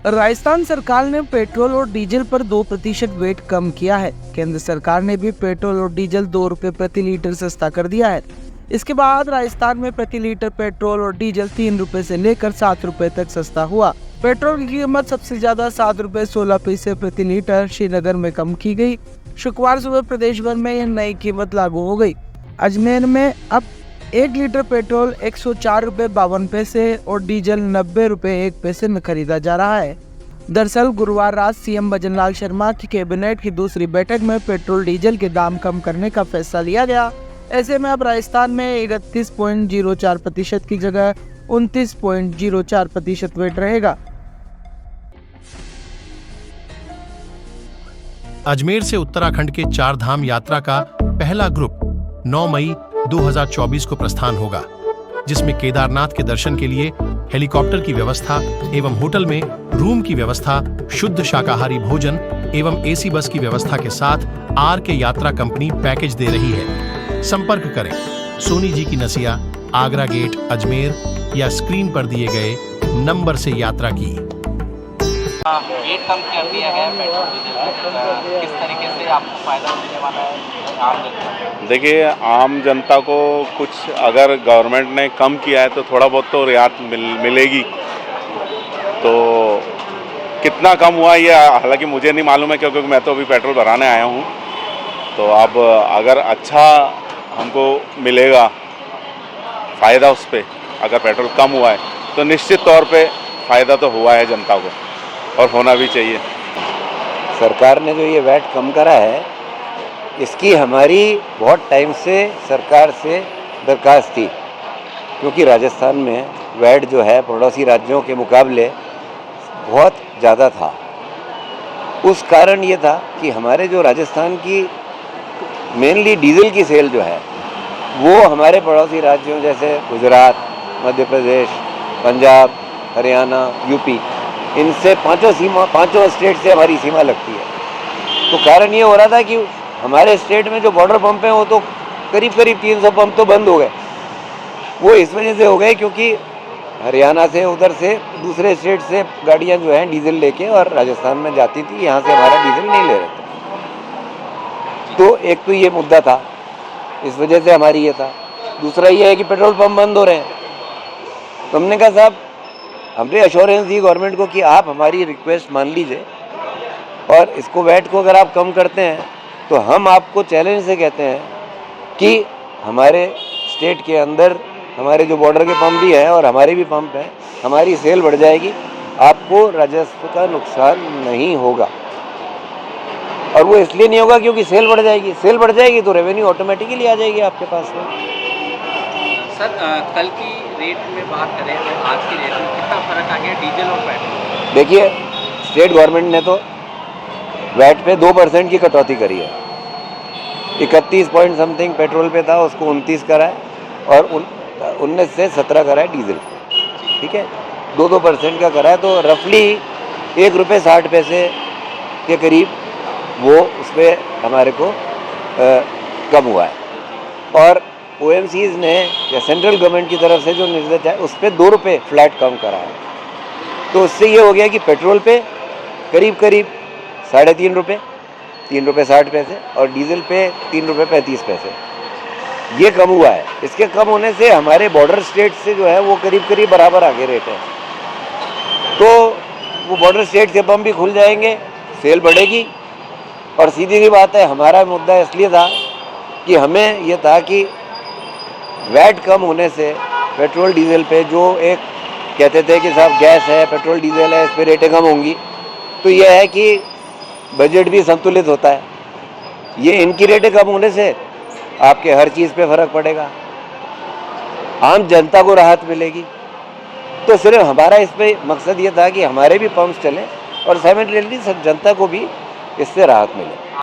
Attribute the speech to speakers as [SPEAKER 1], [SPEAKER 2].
[SPEAKER 1] राजस्थान सरकार ने पेट्रोल और डीजल पर 2% वेट कम किया है। केंद्र सरकार ने भी पेट्रोल और डीजल 2 रुपए प्रति लीटर सस्ता कर दिया है। इसके बाद राजस्थान में प्रति लीटर पेट्रोल और डीजल 3 रुपए से लेकर 7 रुपए तक सस्ता हुआ। पेट्रोल की कीमत सबसे ज्यादा 7 रुपए 16 पैसे प्रति लीटर श्रीनगर में कम की गई। शुक्रवार सुबह प्रदेश भर में यह नई कीमत लागू हो गई। अजमेर में अब 1 लीटर पेट्रोल 104 रुपए 52 पैसे और डीजल 90 रुपए 1 पैसे में खरीदा जा रहा है। दरअसल गुरुवार रात सीएम भजनलाल शर्मा की कैबिनेट की दूसरी बैठक में पेट्रोल डीजल के दाम कम करने का फैसला लिया गया। ऐसे में अब राजस्थान में 31.04% की जगह 29.04% वेट रहेगा।
[SPEAKER 2] अजमेर से उत्तराखंड के 4 धाम यात्रा का पहला ग्रुप 9 मई 2024 को प्रस्थान होगा, जिसमें केदारनाथ के दर्शन के लिए हेलीकॉप्टर की व्यवस्था एवं होटल में रूम की व्यवस्था, शुद्ध शाकाहारी भोजन एवं एसी बस की व्यवस्था के साथ आर के यात्रा कंपनी पैकेज दे रही है। संपर्क करें सोनी जी की नसिया, आगरा गेट, अजमेर या स्क्रीन पर दिए गए नंबर से यात्रा की।
[SPEAKER 3] वेट कम कर दिया गया है पेट्रोल डीजल, किस तरीके से आपको फायदा मिलने वाला है आम जनता को?
[SPEAKER 4] देखिए, आम जनता को कुछ अगर गवर्नमेंट ने कम किया है तो थोड़ा बहुत तो रियायत मिलेगी। तो कितना कम हुआ ये हालांकि मुझे नहीं मालूम है, क्योंकि मैं तो अभी पेट्रोल भराने आया हूँ। तो अब अगर अच्छा हमको मिलेगा फ़ायदा उस पर, अगर पेट्रोल कम हुआ है तो निश्चित तौर पे फ़ायदा तो हुआ है जनता को और होना भी चाहिए।
[SPEAKER 5] सरकार ने जो ये वैट कम करा है, इसकी हमारी बहुत टाइम से सरकार से दरख्वास्त थी, क्योंकि राजस्थान में वैट जो है पड़ोसी राज्यों के मुकाबले बहुत ज़्यादा था। उस कारण ये था कि हमारे जो राजस्थान की मेनली डीजल की सेल जो है वो हमारे पड़ोसी राज्यों जैसे गुजरात, मध्य प्रदेश, पंजाब, हरियाणा, यूपी, इनसे पांचों स्टेट से हमारी सीमा लगती है। तो कारण ये हो रहा था कि हमारे स्टेट में जो बॉर्डर पंप हैं वो तो करीब 300 पंप तो बंद हो गए। वो इस वजह से हो गए क्योंकि हरियाणा से, उधर से, दूसरे स्टेट से गाड़ियां जो हैं डीजल लेके और राजस्थान में जाती थी, यहाँ से हमारा डीजल नहीं ले रहे थे। तो एक तो ये मुद्दा था, इस वजह से हमारी ये था। दूसरा ये है कि पेट्रोल पंप बंद हो रहे हैं। तो हमने कहा साहब, हमने अश्योरेंस दी गवर्नमेंट को कि आप हमारी रिक्वेस्ट मान लीजिए और इसको वैट को अगर आप कम करते हैं तो हम आपको चैलेंज से कहते हैं कि हमारे स्टेट के अंदर हमारे जो बॉर्डर के पंप भी हैं और हमारे भी पंप हैं, हमारी सेल बढ़ जाएगी, आपको राजस्व का नुकसान नहीं होगा। और वो इसलिए नहीं होगा क्योंकि सेल बढ़ जाएगी। सेल बढ़ जाएगी तो रेवेन्यू ऑटोमेटिकली आ जाएगी आपके पास में।
[SPEAKER 3] सर, कल की रेट में बात करें तो आज की रेट में कितना फर्क आ गया डीजल और पेट्रोल?
[SPEAKER 5] देखिए, स्टेट गवर्नमेंट ने तो वैट पे 2% की कटौती करी है। 31 पॉइंट समथिंग पेट्रोल पे था, उसको 29 करा है और 19 से 17 करा है डीजल। ठीक है, 2% का करा है, तो रफली 1 रुपये 60 पैसे के करीब वो उस पर हमारे को कम हुआ है। और OMCs ने या सेंट्रल गवर्नमेंट की तरफ से जो निर्देश है उस पर 2 रुपये फ्लैट कम करा है। तो उससे ये हो गया कि पेट्रोल पे करीब 3.5 रुपये, 3 रुपये 60 पैसे और डीजल पे 3 रुपये 35 पैसे ये कम हुआ है। इसके कम होने से हमारे बॉर्डर स्टेट से जो है वो करीब बराबर आगे रेट है। तो वो बॉर्डर स्टेट के पंप भी खुल जाएंगे, सेल बढ़ेगी। और सीधी सी बात है, हमारा मुद्दा इसलिए था कि हमें ये था कि वैट कम होने से पेट्रोल डीजल पे जो एक कहते थे कि साहब गैस है, पेट्रोल डीजल है, इस पर रेटें कम होंगी, तो यह है कि बजट भी संतुलित होता है। ये इनकी रेटें कम होने से आपके हर चीज़ पे फ़र्क पड़ेगा, आम जनता को राहत मिलेगी। तो सिर्फ हमारा इस पे मकसद ये था कि हमारे भी पंप्स चलें और साइमल्टेनियसली सब जनता को भी इससे राहत मिले।